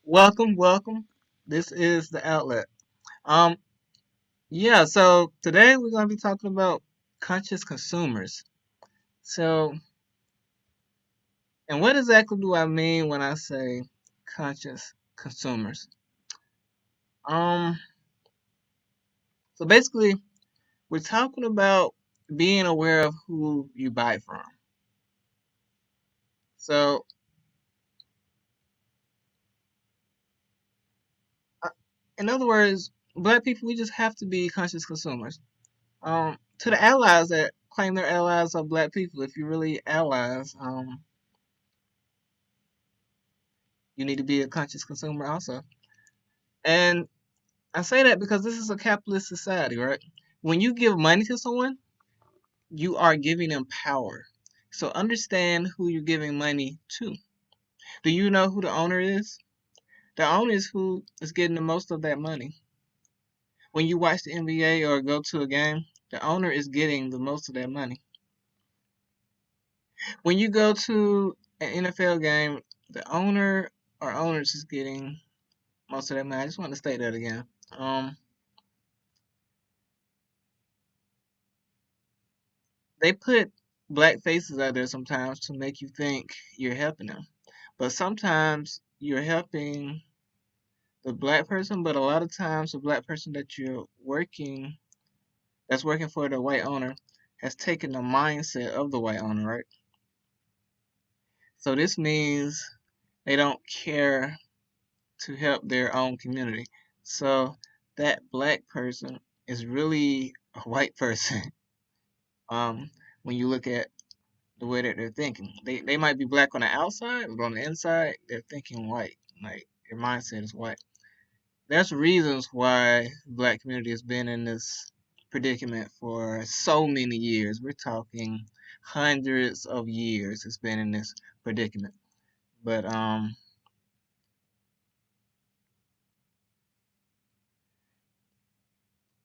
Welcome, welcome. This is the outlet. Um, yeah, so today we're gonna be talking about conscious consumers. So, and what exactly do I mean when I say conscious consumers? Um, so basically, we're talking about being aware of who you buy from. So, uh, in other words, black people, we just have to be conscious consumers. To the allies that claim they're allies of black people, if you're really allies, you need to be a conscious consumer also. And I say that because this is a capitalist society, right? When you give money to someone, you are giving them power. So understand who you're giving money to. Do you know who the owner is? The owner is who is getting the most of that money. When you watch the NBA or go to a game, the owner is getting the most of that money. When you go to an NFL game, the owner or owners is getting most of that money. I just want to state that again. They put black faces out there sometimes to make you think you're helping them. But sometimes you're helping the black person, but a lot of times the black person that that's working for the white owner, has taken the mindset of the white owner, right? So this means they don't care to help their own community. So that black person is really a white person. When you look at the way that they're thinking. They might be black on the outside, but on the inside, they're thinking white. Like their mindset is white. There's reasons why the black community has been in this predicament for so many years. We're talking hundreds of years it's been in this predicament. But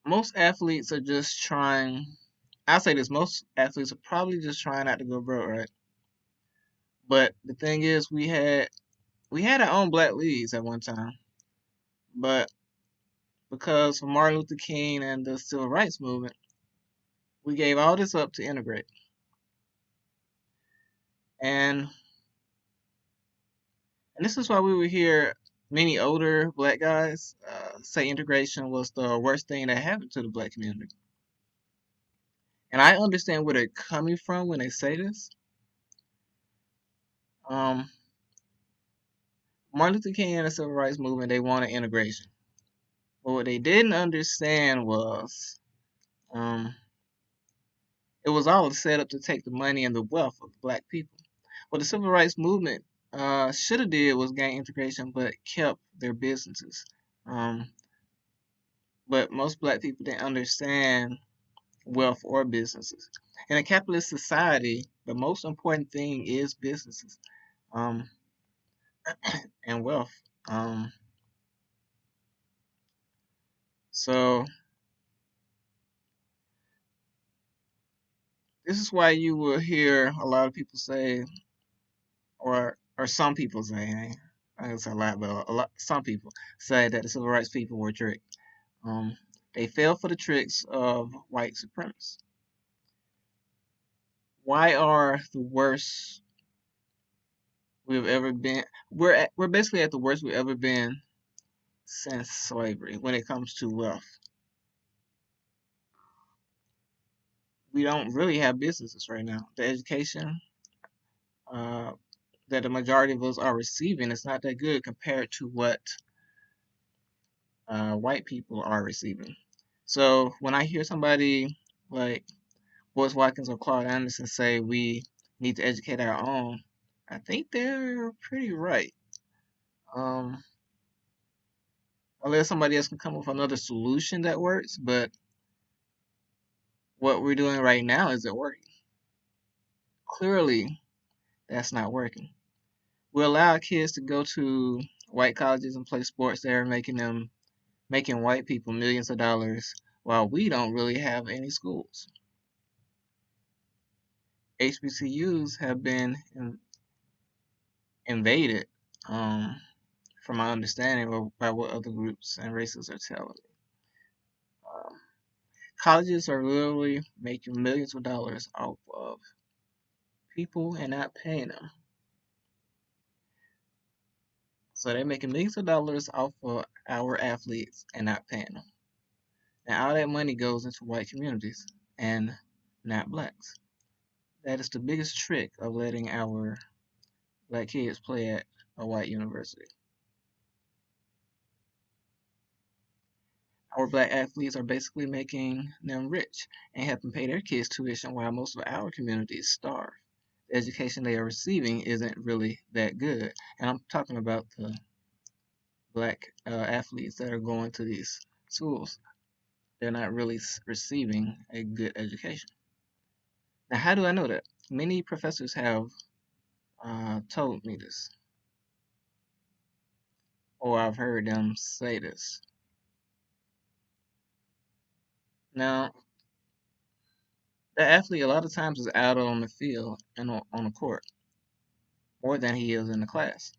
most athletes are just trying I say this, most athletes are probably just trying not to go broke, right? But the thing is we had our own black leagues at one time. But because of Martin Luther King and the civil rights movement, we gave all this up to integrate. And and this is why we would hear many older black guys say integration was the worst thing that happened to the black community. And I understand where they're coming from when they say this. Um, Martin Luther King and the civil rights movement, they wanted integration. But what they didn't understand was um, it was all set up to take the money and the wealth of the black people. What the civil rights movement should have did was gain integration, but kept their businesses. Um, but most black people didn't understand wealth or businesses. In a capitalist society, the most important thing is businesses um, and wealth. Um, so this is why you will hear a lot of people say, or some people say, I guess a lot, but some people say that the civil rights people were tricked. Um, they fell for the tricks of white supremacists. Why are the worst we've ever been? We're basically at the worst we've ever been since slavery when it comes to wealth. We don't really have businesses right now. The education uh, that the majority of us are receiving is not that good compared to what white people are receiving. So when I hear somebody like Boyce Watkins or Claude Anderson say we need to educate our own, I think they're pretty right. Um, unless somebody else can come up with another solution that works, but what we're doing right now isn't working. Clearly, that's not working. We allow kids to go to white colleges and play sports there, making white people millions of dollars, while we don't really have any schools. HBCUs have been invaded um, from my understanding or by what other groups and races are telling me. Um, Colleges are literally making millions of dollars off of people and not paying them. So they're making millions of dollars off of our athletes and not paying them. Now all that money goes into white communities and not blacks. That is the biggest trick of letting our black kids play at a white university. Our black athletes are basically making them rich and helping pay their kids' tuition while most of our communities starve. The education they are receiving isn't really that good. And I'm talking about the black athletes that are going to these schools. They're not really receiving a good education. Now, how do I know that? Many professors have told me this, or I've heard them say this. Now, the athlete a lot of times is out on the field and on the court more than he is in the class.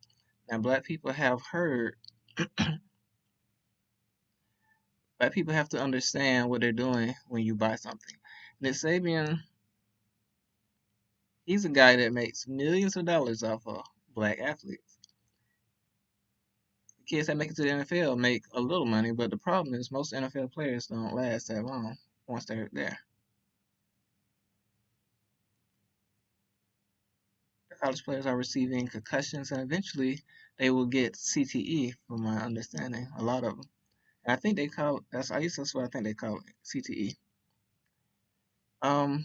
Now, black people have to understand what they're doing when you buy something. Nick Sabian, he's a guy that makes millions of dollars off of black athletes. The kids that make it to the NFL make a little money, but the problem is most NFL players don't last that long once they're there. The college players are receiving concussions, and eventually they will get CTE, from my understanding. A lot of them, and I think they call that's I guess that's what I think they call it, CTE. Um,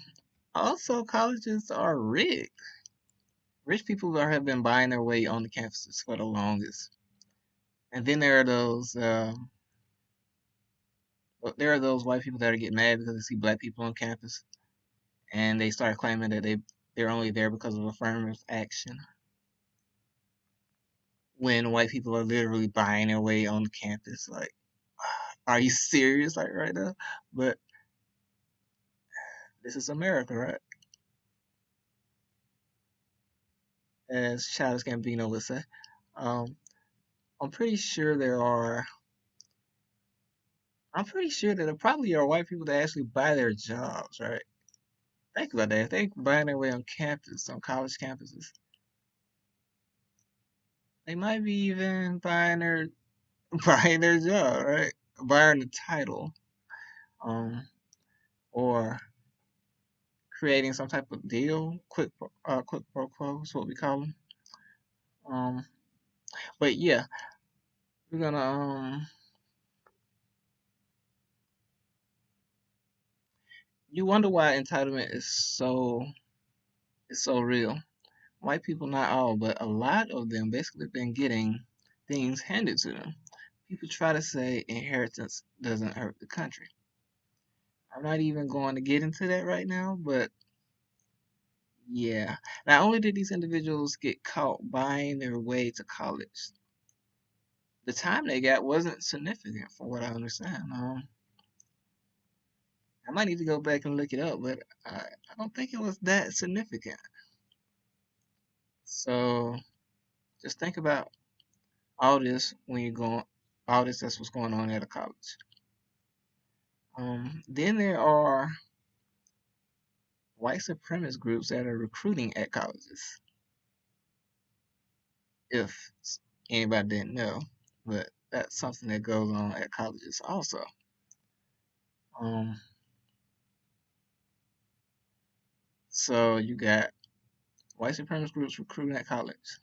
Also, colleges are rigged. Rich people have been buying their way on the campuses for the longest, and then there are those white people that are getting mad because they see black people on campus, and they start claiming that they're only there because of affirmative action, when white people are literally buying their way on the campus. Like, are you serious? Like right now? But this is America, right? As Childish Gambino would say. Um, I'm pretty sure there are. I'm pretty sure that there probably are white people that actually buy their jobs, right? Think about that. If they buying their way on campus, on college campuses, they might be even buying their buying their job, right? Buying the title, um, or creating some type of deal, quick pro quo is what we call them. Um, but yeah, we're gonna you wonder why entitlement is so real. White people, not all, but a lot of them basically been getting things handed to them. People try to say inheritance doesn't hurt the country. I'm not even going to get into that right now, but yeah. Not only did these individuals get caught buying their way to college, the time they got wasn't significant, from what I understand. I might need to go back and look it up, but I don't think it was that significant. So just think about all this when you're going, all this that's what's going on at a college. Then there are white supremacist groups that are recruiting at colleges. If anybody didn't know, but that's something that goes on at colleges also. Um, so you got white supremacist groups recruiting at college.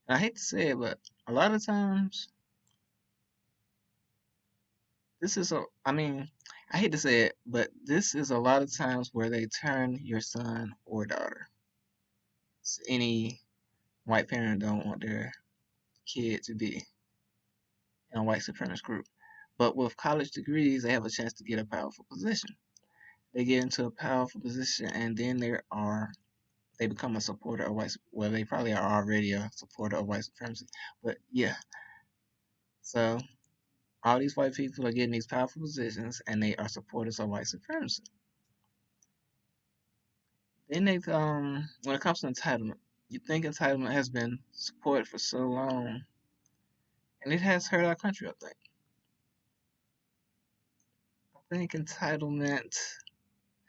And I hate to say it, but a lot of times this is a, I mean, I hate to say it, but this is a lot of times where they turn your son or daughter. Any white parent don't want their kid to be in a white supremacist group. But with college degrees, they have a chance to get a powerful position. They get into a powerful position, and then they become a supporter of white. Well, they probably are already a supporter of white supremacy. But yeah, so all these white people are getting these powerful positions, and they are supporters of white supremacy. Then when it comes to entitlement, you think entitlement has been supported for so long, and it has hurt our country. I think entitlement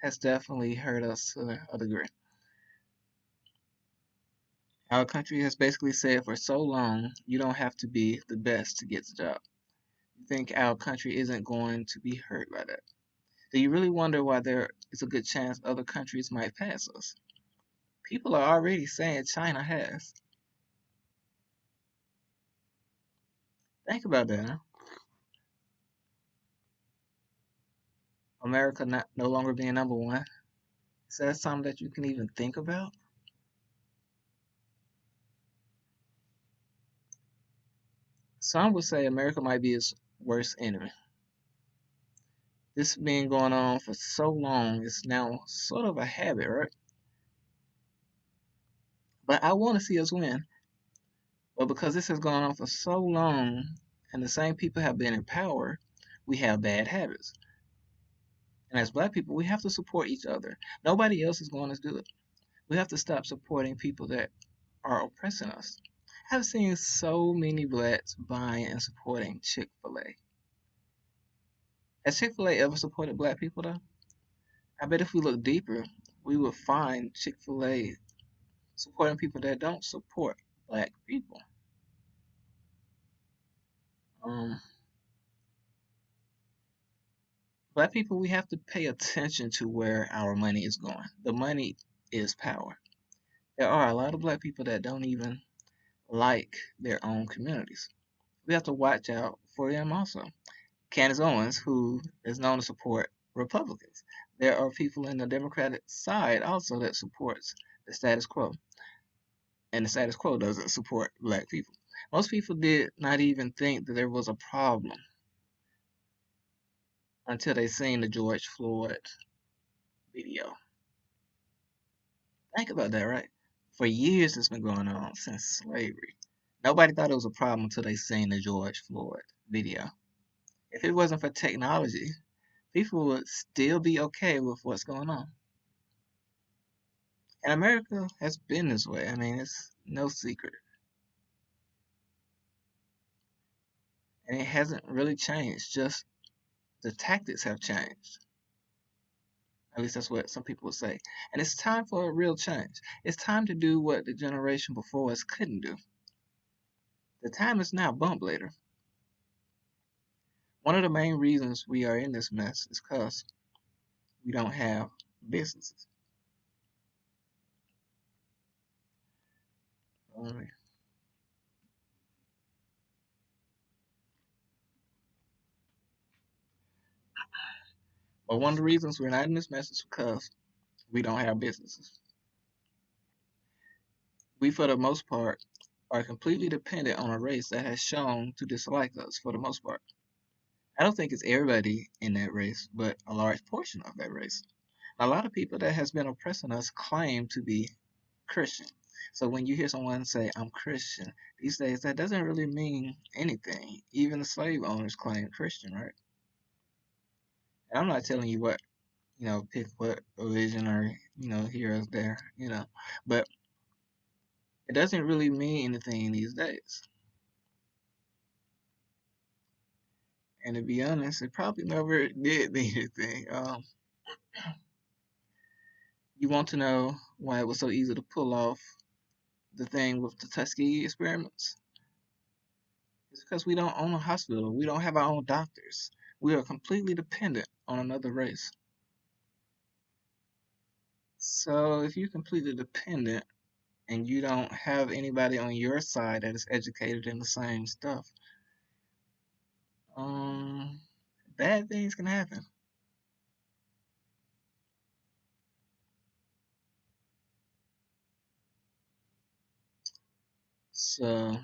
has definitely hurt us to a degree. Our country has basically said for so long, you don't have to be the best to get the job. You think our country isn't going to be hurt by that? Do you really wonder why there is a good chance other countries might pass us? People are already saying China has. Think about that. Huh? America not no longer being number one. Is that something that you can even think about? Some would say America might be its worst enemy. This has been going on for so long, it's now sort of a habit, right? But I want to see us win. But because this has gone on for so long and the same people have been in power, we have bad habits. And as black people, we have to support each other. Nobody else is going to do it. We have to stop supporting people that are oppressing us. I've seen so many blacks buying and supporting Chick fil A. Has Chick fil A ever supported black people, though? I bet if we look deeper, we would find Chick fil A supporting people that don't support black people. Um, Black people, we have to pay attention to where our money is going. The money is power. There are a lot of black people that don't even like their own communities. We have to watch out for them also. Candace Owens, who is known to support Republicans. There are people in the Democratic side also that supports the status quo, and the status quo doesn't support black people. Most people did not even think that there was a problem until they seen the George Floyd video. Think about that, right? For years it's been going on since slavery. Nobody thought it was a problem until they seen the George Floyd video. If it wasn't for technology, people would still be okay with what's going on. And America has been this way. I mean, it's no secret. And it hasn't really changed, just the tactics have changed. At least that's what some people would say. And it's time for a real change. It's time to do what the generation before us couldn't do. The time is now, bump later. One of the main reasons we are in this mess is because we don't have businesses. But one of the reasons we're not in this mess is because we don't have businesses. We, for the most part, are completely dependent on a race that has shown to dislike us for the most part. I don't think it's everybody in that race, but a large portion of that race. A lot of people that has been oppressing us claim to be Christian. So when you hear someone say, I'm Christian, these days that doesn't really mean anything. Even the slave owners claim Christian, right? And I'm not telling you what, pick what religion or, here or there, but it doesn't really mean anything these days. And to be honest, it probably never did mean anything. You want to know why it was so easy to pull off the thing with the Tuskegee experiments? It's because we don't own a hospital. We don't have our own doctors. We are completely dependent on another race. So if you're completely dependent and you don't have anybody on your side that is educated in the same stuff, um, bad things can happen. So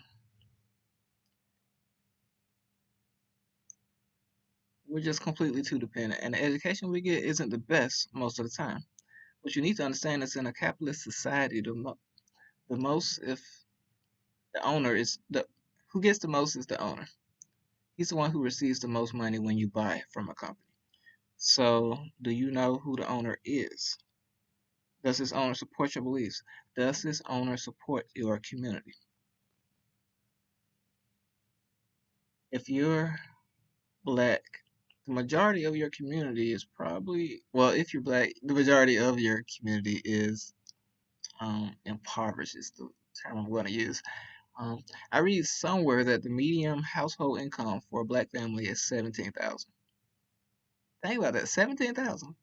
we're just completely too dependent, and the education we get isn't the best most of the time. What you need to understand is in a capitalist society, the most if the owner is the who gets the most is the owner. He's the one who receives the most money when you buy from a company. So, do you know who the owner is? Does this owner support your beliefs? Does this owner support your community? If you're black, the majority of your community is probably, well, if you're black, the majority of your community is impoverished, is the term I'm going to use. Um, I read somewhere that the median household income for a black family is 17,000. Think about that, 17,000.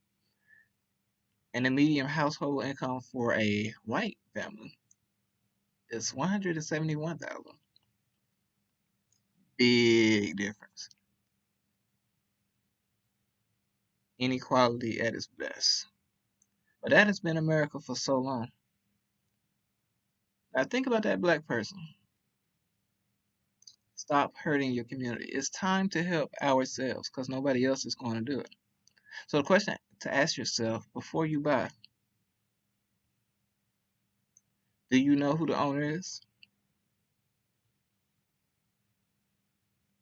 And the median household income for a white family is 171,000. Big difference. Inequality at its best. But that has been America for so long. Now think about that black person. Stop hurting your community. It's time to help ourselves because nobody else is going to do it. So the question to ask yourself before you buy, do you know who the owner is?